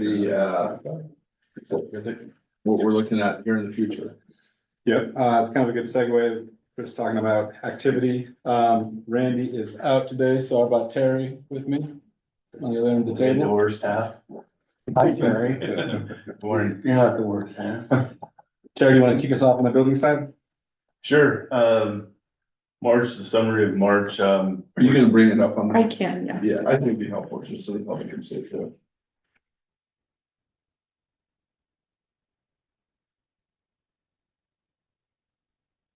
Speaker 1: what we're looking at here in the future.
Speaker 8: Yep, it's kind of a good segue, Chris talking about activity. Randy is out today, so I brought Terry with me on the other end of the table.
Speaker 3: Indoor staff.
Speaker 6: Hi, Terry.
Speaker 3: Morning.
Speaker 6: You're not the worst, huh?
Speaker 8: Terry, you want to kick us off on the building side?
Speaker 11: Sure, March, the summary of March,
Speaker 1: Are you gonna bring it up on?
Speaker 2: I can, yeah.
Speaker 1: Yeah, I think it'd be helpful just so the public can see it too.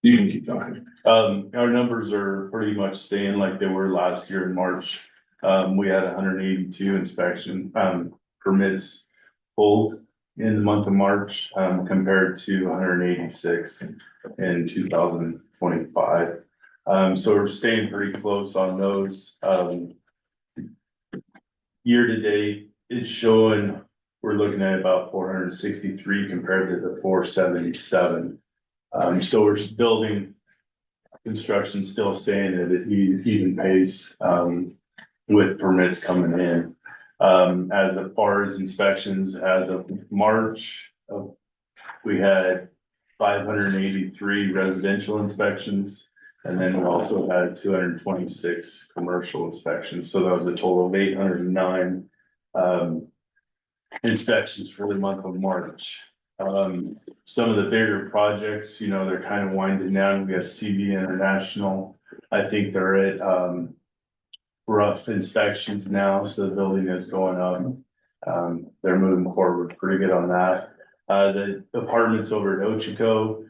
Speaker 1: You can keep talking.
Speaker 11: our numbers are pretty much staying like they were last year in March. We had 182 inspection, permits pulled in the month of March, compared to 186 in 2025. So we're staying pretty close on those. Year to date is showing, we're looking at about 463 compared to the 477. So we're building, construction still staying at an even pace, with permits coming in. As far as inspections, as of March, we had 583 residential inspections. And then we also had 226 commercial inspections, so that was a total of 809 inspections for the month of March. Some of the bigger projects, they're kind of winding down. We have CB International. I think they're at rough inspections now, so the building is going up. They're moving forward pretty good on that. The apartments over at Ochiko,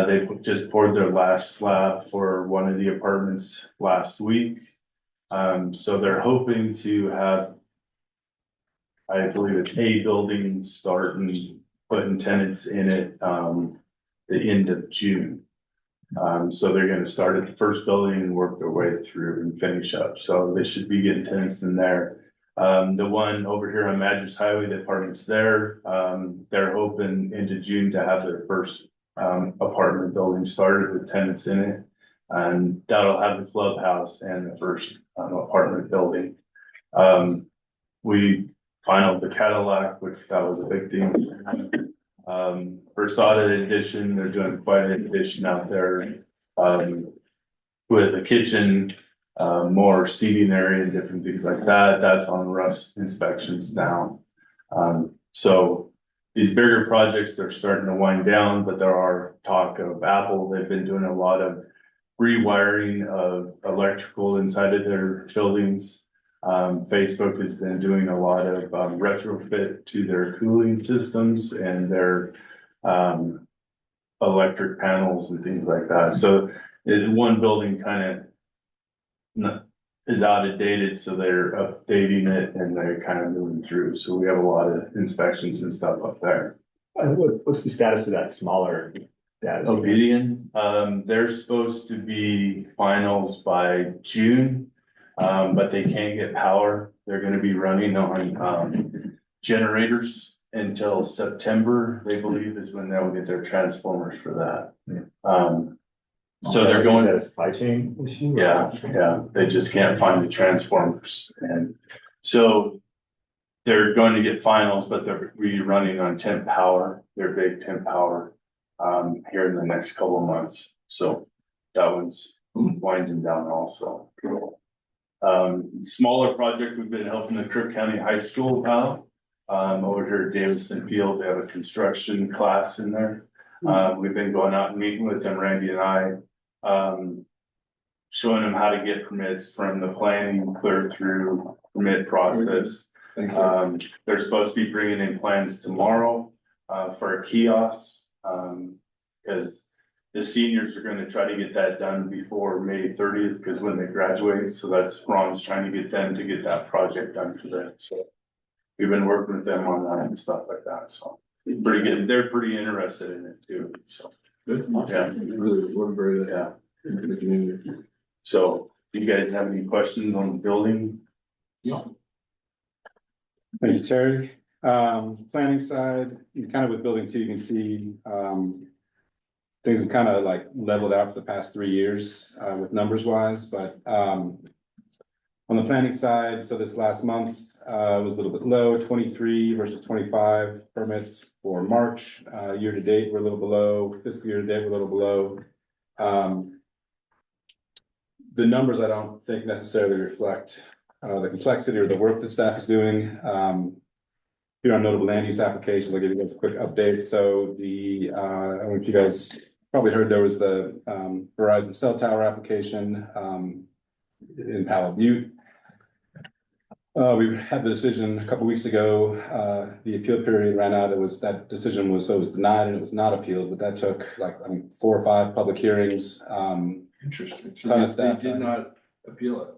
Speaker 11: they just poured their last slab for one of the apartments last week. So they're hoping to have, I believe it's a building starting, putting tenants in it, the end of June. So they're gonna start at the first building and work their way through and finish up. So they should be getting tenants in there. The one over here on Madras Highway, the apartments there, they're hoping into June to have their first apartment building started with tenants in it. And that'll have the clubhouse and the first apartment building. We finalized the Cadillac, which that was a big thing. Versada addition, they're doing quite an addition out there. With a kitchen, more seating area and different things like that. That's on rough inspections now. So these bigger projects, they're starting to wind down, but there are talk of Apple. They've been doing a lot of rewiring of electrical inside of their buildings. Facebook has been doing a lot of retrofit to their cooling systems and their electric panels and things like that. So one building kind of is outdated, so they're updating it and they're kind of moving through. So we have a lot of inspections and stuff up there.
Speaker 12: What's the status of that smaller status?
Speaker 11: Obedian, they're supposed to be finals by June, but they can't get power. They're gonna be running on generators until September, they believe, is when they'll get their transformers for that. So they're going.
Speaker 12: Is that a supply chain issue?
Speaker 11: Yeah, they just can't find the transformers, and so they're going to get finals, but they're running on temp power, their big temp power, here in the next couple of months. So that one's winding down also. Smaller project, we've been helping the Crook County High School out. Over here at Davison Field, they have a construction class in there. We've been going out and meeting with them, Randy and I, showing them how to get permits from the planning clear through permit process. They're supposed to be bringing in plans tomorrow, for a kiosk, because the seniors are gonna try to get that done before May 30th, because when they graduate, so that's Ron's trying to get them to get that project done for them, so. We've been working with them on that and stuff like that, so pretty good. They're pretty interested in it too, so.
Speaker 1: Good.
Speaker 11: Yeah.
Speaker 1: Really, we're very,
Speaker 11: Yeah.
Speaker 1: in the community.
Speaker 11: So, do you guys have any questions on the building?
Speaker 1: No.
Speaker 8: Thank you, Terry. Planning side, kind of with building two, you can see, things have kind of like leveled out for the past 3 years, with numbers wise, but, on the planning side, so this last month, was a little bit low, 23 versus 25 permits for March. Year to date, we're a little below, fiscal year to date, we're a little below. The numbers I don't think necessarily reflect, the complexity or the work that staff is doing. Here on notable land use applications, I'll give you guys a quick update. So I don't know if you guys probably heard there was the Verizon cell tower application in Palo Butte. We had the decision a couple weeks ago. The appeal period ran out. That decision was denied and it was not appealed, but that took like 4 or 5 public hearings.
Speaker 1: Interesting.
Speaker 8: Ton of
Speaker 1: They
Speaker 8: staff
Speaker 1: did
Speaker 8: time.
Speaker 1: not appeal it.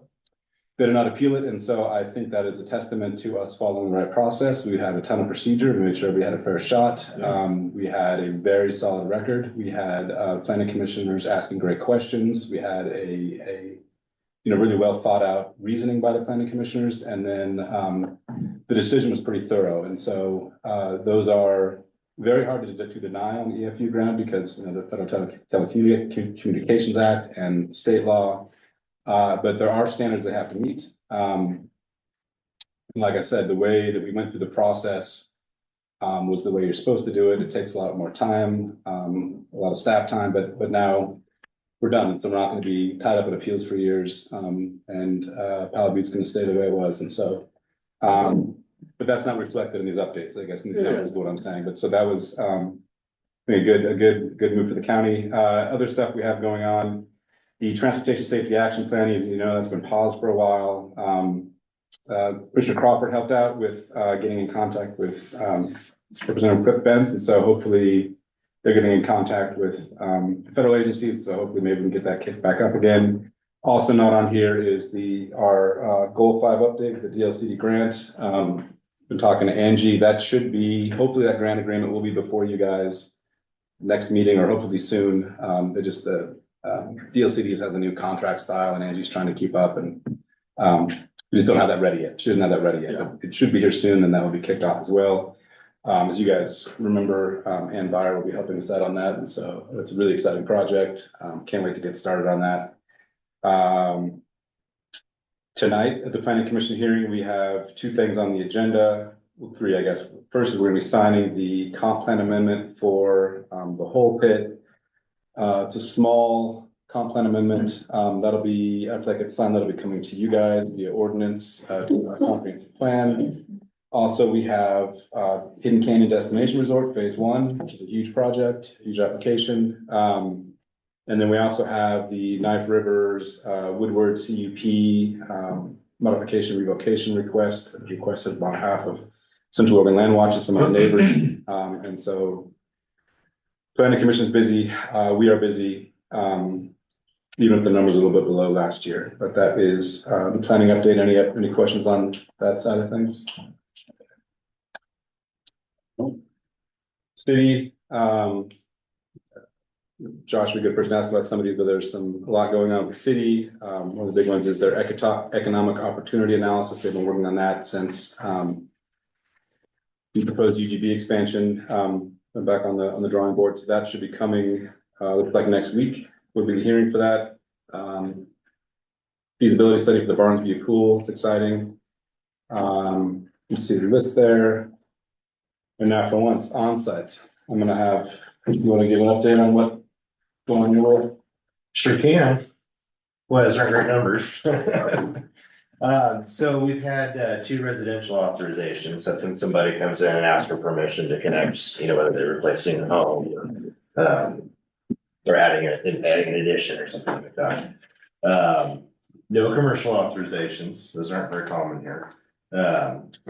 Speaker 8: They did not appeal it, and so I think that is a testament to us following the right process. We had a ton of procedure to make sure we had a fair shot. We had a very solid record. We had planning commissioners asking great questions. We had a really well thought out reasoning by the planning commissioners, and then the decision was pretty thorough. And so those are very hard to deny on the EFU ground because the Federal Telecommunications Act and state law. But there are standards they have to meet. Like I said, the way that we went through the process was the way you're supposed to do it. It takes a lot more time, a lot of staff time, but now we're done. So we're not going to be tied up in appeals for years. And Palo Butte's going to stay the way it was. And so, but that's not reflected in these updates, I guess, in these numbers is what I'm saying. But so that was a good move for the county. Other stuff we have going on. The Transportation Safety Action Plan, as you know, that's been paused for a while. Commissioner Crawford helped out with getting in contact with Representative Cliff Benz, and so hopefully they're getting in contact with federal agencies. So hopefully maybe we can get that kicked back up again. Also not on here is our Goal 5 update, the DLCD grant. Been talking to Angie. That should be, hopefully that grant agreement will be before you guys next meeting or hopefully soon. DLCDs has a new contract style and Angie's trying to keep up, and we just don't have that ready yet. She doesn't have that ready yet, but it should be here soon, and that will be kicked off as well. As you guys remember, Ann Byer will be helping us out on that, and so it's a really exciting project. Can't wait to get started on that. Tonight at the Planning Commission hearing, we have 2 things on the agenda. Well, 3, I guess. First is we're going to be signing the comp plan amendment for the whole pit. It's a small comp plan amendment. That'll be, after that gets signed, that'll be coming to you guys via ordinance, to our comprehensive plan. Also, we have Hidden Canyon Destination Resort Phase 1, which is a huge project, huge application. And then we also have the Knife Rivers Woodward CUP modification revocation request requested on behalf of Central Oregon Land Watch and some of our neighbors. And so Planning Commission is busy. We are busy, even if the numbers are a little bit below last year. But that is the planning update. Any questions on that side of things? City, Josh, a good person to ask about some of these, but there's a lot going on with the city. One of the big ones is their economic opportunity analysis. They've been working on that since the proposed UGB expansion. I'm back on the drawing board, so that should be coming, looks like next week. We'll be hearing for that. Feasibility study for the Barnesview Pool, it's exciting. Let's see the list there. And now for once, on-site, I'm gonna have, you wanna give an update on what's going on your way?
Speaker 9: Sure can. Well, those aren't great numbers. So we've had 2 residential authorizations. That's when somebody comes in and asks for permission to connect, whether they're replacing a home, or adding an addition or something like that. No commercial authorizations. Those aren't very common here.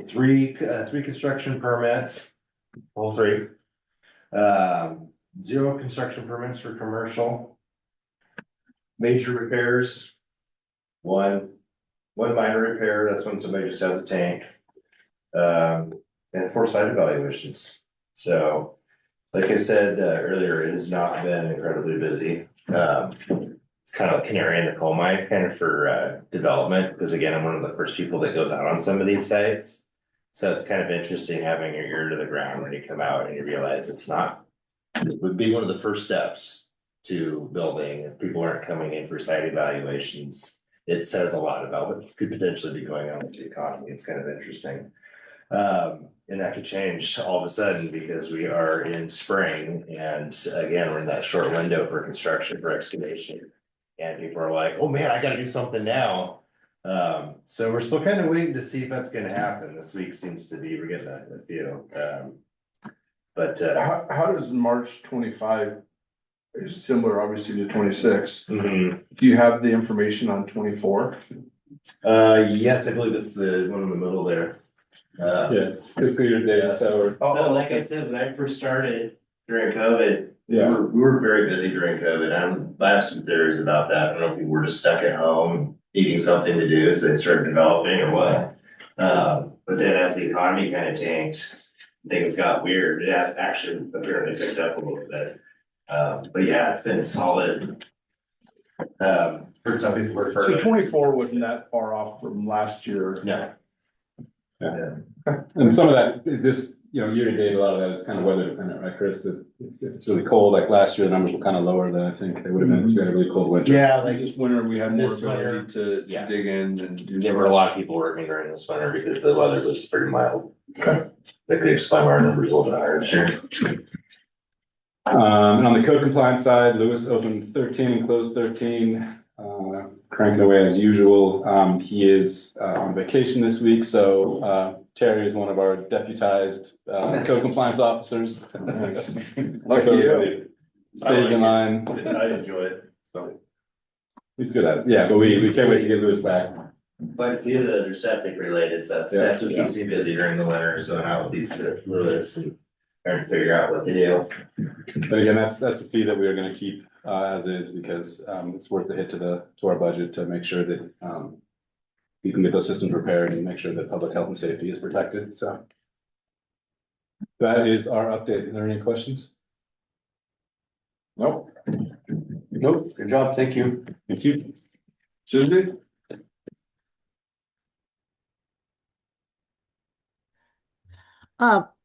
Speaker 9: 3 construction permits, all 3. 0 construction permits for commercial. Major repairs, 1 minor repair, that's when somebody just has a tank. And 4 site evaluations. So, like I said earlier, it has not been incredibly busy. It's kind of a canary in the coal mine kind of for development, because again, I'm one of the first people that goes out on some of these sites. So it's kind of interesting having your ear to the ground when you come out and you realize it would be one of the first steps to building. If people aren't coming in for site evaluations, it says a lot about what could potentially be going on with the economy. It's kind of interesting. And that could change all of a sudden because we are in spring, and again, we're in that short window for construction, for excavation. And people are like, oh man, I gotta do something now. So we're still kind of waiting to see if that's gonna happen. This week seems to be, we're getting a few. But
Speaker 1: How does March 25 is similar, obviously, to 26?
Speaker 9: mhm.
Speaker 1: Do you have the information on 24?
Speaker 9: Yes, I believe it's the one in the middle there.
Speaker 8: it's fiscal year data, so we're.
Speaker 9: So like I said, when I first started during COVID,
Speaker 1: Yeah.
Speaker 9: we were very busy during COVID. I have some theories about that. I don't know if people were just stuck at home needing something to do, so they started developing or what. But then as the economy kind of tanked, things got weird. It has actually apparently picked up a little bit. But yeah, it's been solid. For some people refer
Speaker 1: So
Speaker 9: to.
Speaker 1: 24 wasn't that far off from last year.
Speaker 9: No.
Speaker 8: Yeah. And some of that, this, year to date, a lot of that is kind of weather dependent, right, Chris? If it's really cold, like last year, the numbers were kind of lower than I think they would have been if we had a really cold winter.
Speaker 9: Yeah,
Speaker 1: Like
Speaker 9: like
Speaker 1: this winter, we had more
Speaker 9: This
Speaker 1: ability
Speaker 9: winter,
Speaker 1: to
Speaker 9: yeah.
Speaker 1: dig in and do.
Speaker 9: there were a lot of people working during this winter because the weather was pretty mild. That could explain why our numbers a little bit higher this year.
Speaker 8: And on the code compliance side, Lewis opened 13 and closed 13, cranking away as usual. He is on vacation this week, so Terry is one of our deputized code compliance officers.
Speaker 1: Lucky you.
Speaker 8: Stays in line.
Speaker 11: I enjoy it.
Speaker 8: So he's good at it. Yeah, but we can't wait to get Lewis back.
Speaker 9: Quite a few of those are septic related, so that's what keeps me busy during the winter, is going out with these Lewis and trying to figure out what to do.
Speaker 8: But again, that's a fee that we are gonna keep as is, because it's worth the hit to our budget to make sure that we can get those systems repaired and make sure that public health and safety is protected, so. That is our update. Are there any questions?
Speaker 1: Nope.
Speaker 3: Nope, good job, thank you.
Speaker 8: Thank you.
Speaker 1: Susie?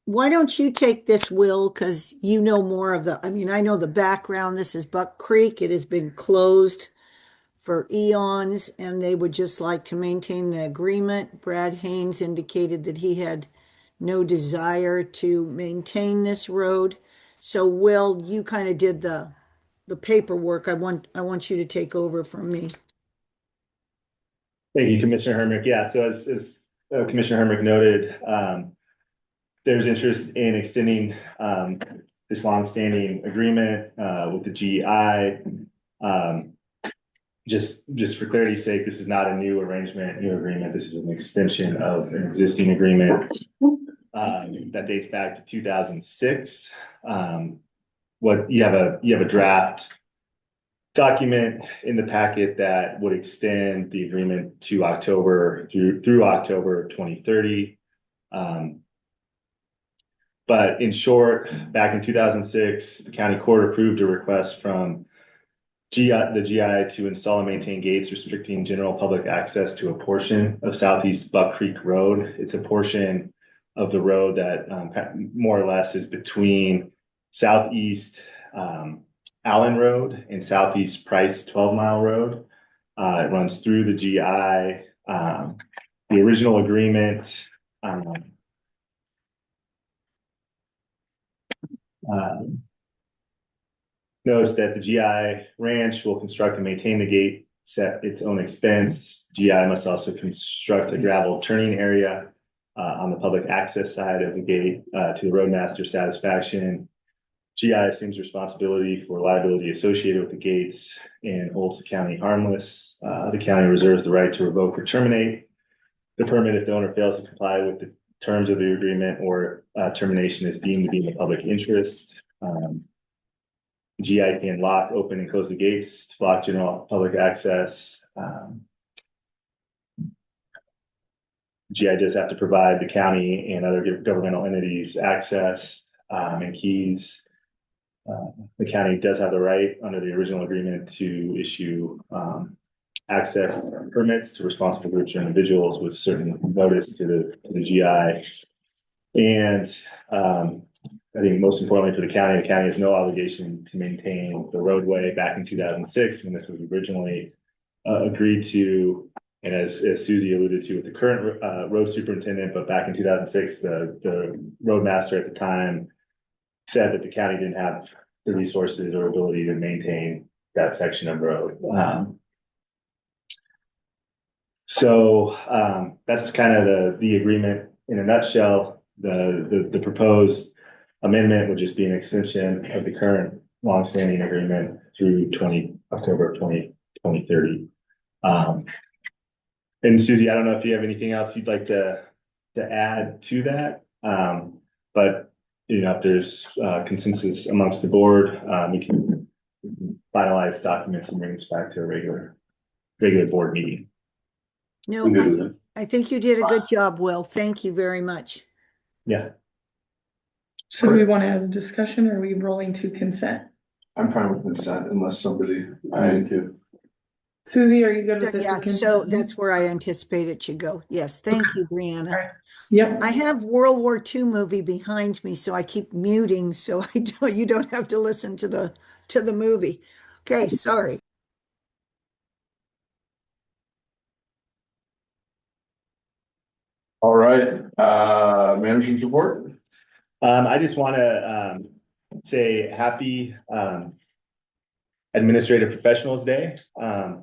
Speaker 10: Why don't you take this, Will? Because you know more of I know the background. This is Buck Creek. It has been closed for eons, and they would just like to maintain the agreement. Brad Haynes indicated that he had no desire to maintain this road. So, Will, you kind of did the paperwork. I want you to take over from me.
Speaker 12: Thank you, Commissioner Hermick. Yeah, so as Commissioner Hermick noted, there's interest in extending this longstanding agreement with the GI. Just for clarity's sake, this is not a new arrangement, new agreement. This is an extension of an existing agreement that dates back to 2006. What you have a draft document in the packet that would extend the agreement to October through October 2030. But in short, back in 2006, the county court approved a request from the GI to install and maintain gates restricting general public access to a portion of Southeast Buck Creek Road. It's a portion of the road that more or less is between Southeast Allen Road and Southeast Price 12-mile road. It runs through the GI. The original agreement notes that the GI ranch will construct and maintain the gate at its own expense. GI must also construct a gravel turning area on the public access side of the gate to the roadmaster's satisfaction. GI assumes responsibility for liability associated with the gates and holds the county harmless. The county reserves the right to revoke or terminate the permit if the owner fails to comply with the terms of the agreement or termination is deemed to be in the public interest. GI can lock, open, and close the gates to block general public access. GI does have to provide the county and other governmental entities access and keys. The county does have the right under the original agreement to issue access permits to responsible groups or individuals with certain notice to the GI. And I think most importantly for the county has no obligation to maintain the roadway. Back in 2006, when this was originally agreed to, and as Susie alluded to with the current road superintendent, but back in 2006, the roadmaster at the time said that the county didn't have the resources or ability to maintain that section of road. So that's kind of the agreement in a nutshell. The proposed amendment would just be an extension of the current longstanding agreement through October of 2030. And Susie, I don't know if you have anything else you'd like to add to that. But you know, if there's consensus amongst the board, we can finalize documents and bring this back to a regular board meeting.
Speaker 10: No,
Speaker 3: I'm good with it.
Speaker 10: I think you did a good job, Will. Thank you very much.
Speaker 12: Yeah.
Speaker 2: So do we want to have a discussion or are we rolling to consent?
Speaker 1: I'm fine with consent unless somebody, I am too.
Speaker 2: Susie, are you good with this?
Speaker 10: Yeah, so that's where I anticipate it should go. Yes, thank you, Brianna.
Speaker 2: Yep.
Speaker 10: I have World War II movie behind me, so I keep muting so you don't have to listen to the movie. Okay, sorry.
Speaker 1: All right, manager's report.
Speaker 12: I just want to say happy Administrative Professionals Day. For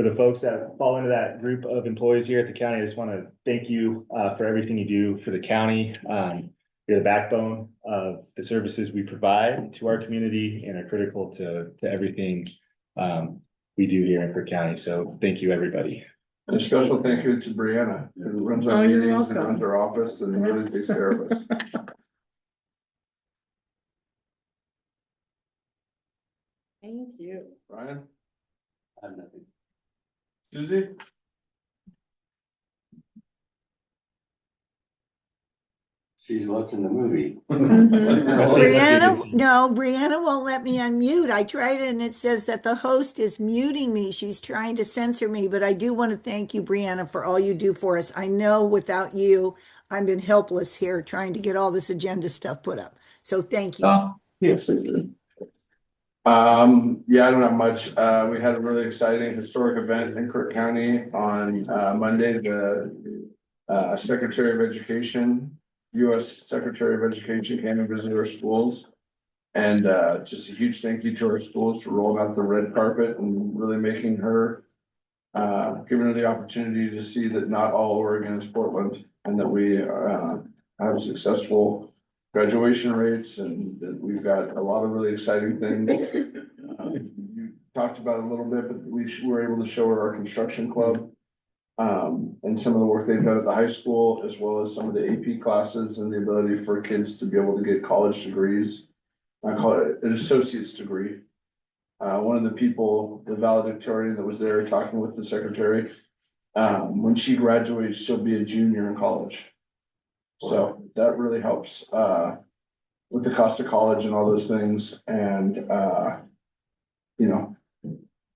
Speaker 12: the folks that fall into that group of employees here at the county, I just want to thank you for everything you do for the county. You're the backbone of the services we provide to our community and are critical to everything we do here in Crook County. So thank you, everybody.
Speaker 1: And a special thank you to Brianna, who runs our
Speaker 2: you're
Speaker 1: meetings and
Speaker 2: welcome.
Speaker 1: runs our office and really takes care of us.
Speaker 2: Thank you.
Speaker 1: Brian,
Speaker 3: I have nothing.
Speaker 1: Susie?
Speaker 3: She's watching the movie.
Speaker 10: Brianna won't let me unmute. I tried it and it says that the host is muting me. She's trying to censor me, but I do want to thank you, Brianna, for all you do for us. I know without you, I've been helpless here trying to get all this agenda stuff put up. So thank you.
Speaker 1: Yes, I do. Yeah, I don't have much. We had a really exciting historic event in Crook County on Monday. The Secretary of Education, U.S. Secretary of Education came and visited our schools. And just a huge thank you to our schools for rolling out the red carpet and really making her, giving her the opportunity to see that not all Oregon is Portland and that we have successful graduation rates and that we've got a lot of really exciting things. You talked about it a little bit, but we were able to show her our construction club. And some of the work they've done at the high school, as well as some of the AP classes and the ability for kids to be able to get college degrees. I call it an associate's degree. One of the people, the valedictorian that was there talking with the secretary, when she graduates, she'll be a junior in college. So that really helps with the cost of college and all those things. And you know,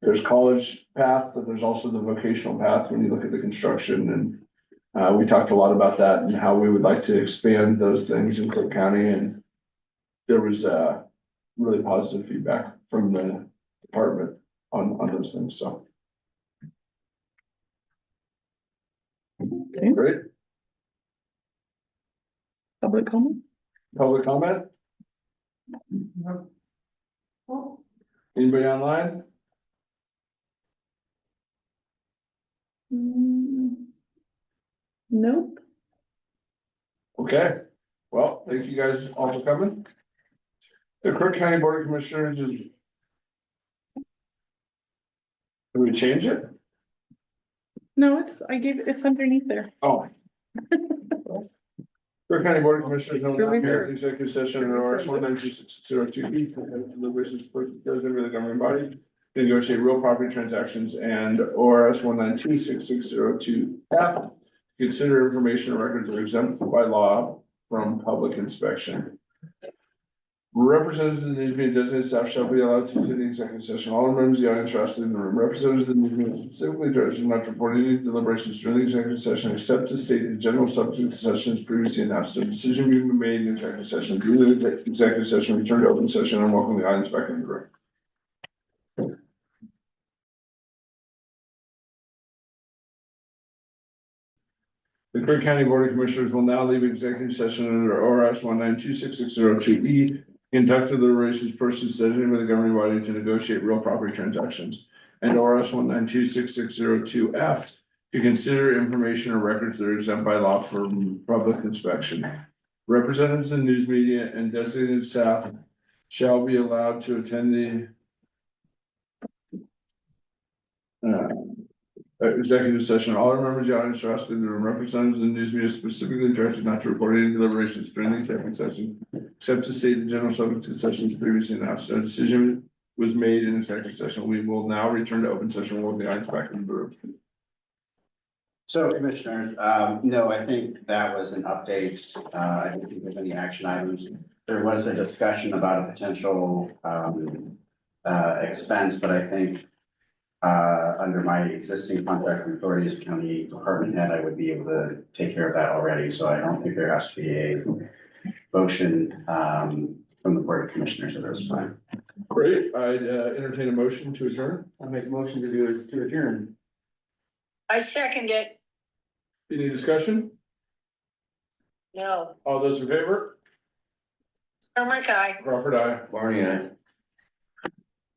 Speaker 1: there's college path, but there's also the vocational path when you look at the construction. And we talked a lot about that and how we would like to expand those things in Crook County. And there was really positive feedback from the department on those things. So
Speaker 2: Okay.
Speaker 1: great.
Speaker 2: Public comment?
Speaker 1: Public comment? Anybody online?
Speaker 2: Nope.
Speaker 1: Okay, well, thank you guys all for coming. The Crook County Board of Commissioners is. Can we change it?
Speaker 2: No, it's underneath there.
Speaker 1: Oh. Crook County Board of Commissioners, no, not here, executive session in ORS 1926002E, deliberations goes over the governing body. Negotiate real property transactions and ORS 1926602F. Consider information and records are exempt by law from public inspection. Representatives of the news media designated staff shall be allowed to attend the executive session. All members of the audience are asked in the room. Representatives of the news media specifically directed not to report any deliberations during the executive session except to state the general subject of the session is previously announced. A decision being made in executive session. During the executive session, return to open session and welcome the audience back in the room. The Crook County Board of Commissioners will now leave executive session under ORS 1926602E. Conduct deliberations persons designated by the governing body to negotiate real property transactions. And ORS 1926602F. to consider information or records that are exempt by law from public inspection. Representatives in news media and designated staff shall be allowed to attend the executive session. All members of the audience are asked that the representatives in news media specifically directed not to report any deliberations during the executive session, except to state the general subject of the sessions previously announced. No decision was made in executive session. We will now return to open session. We'll be back in the room.
Speaker 7: So commissioners, no, I think that was an update. I don't think there's any action items. There was a discussion about a potential expense, but I think under my existing contract with authority as county department head, I would be able to take care of that already. So I don't think there has to be a motion from the Board of Commissioners at this point.
Speaker 1: Great. I'd entertain a motion to adjourn.
Speaker 6: I make a motion to adjourn.
Speaker 13: I second it.
Speaker 1: Any discussion?
Speaker 13: No.
Speaker 1: All those in favor?
Speaker 13: Oh, my guy.
Speaker 1: Crawford, aye.
Speaker 3: Barney,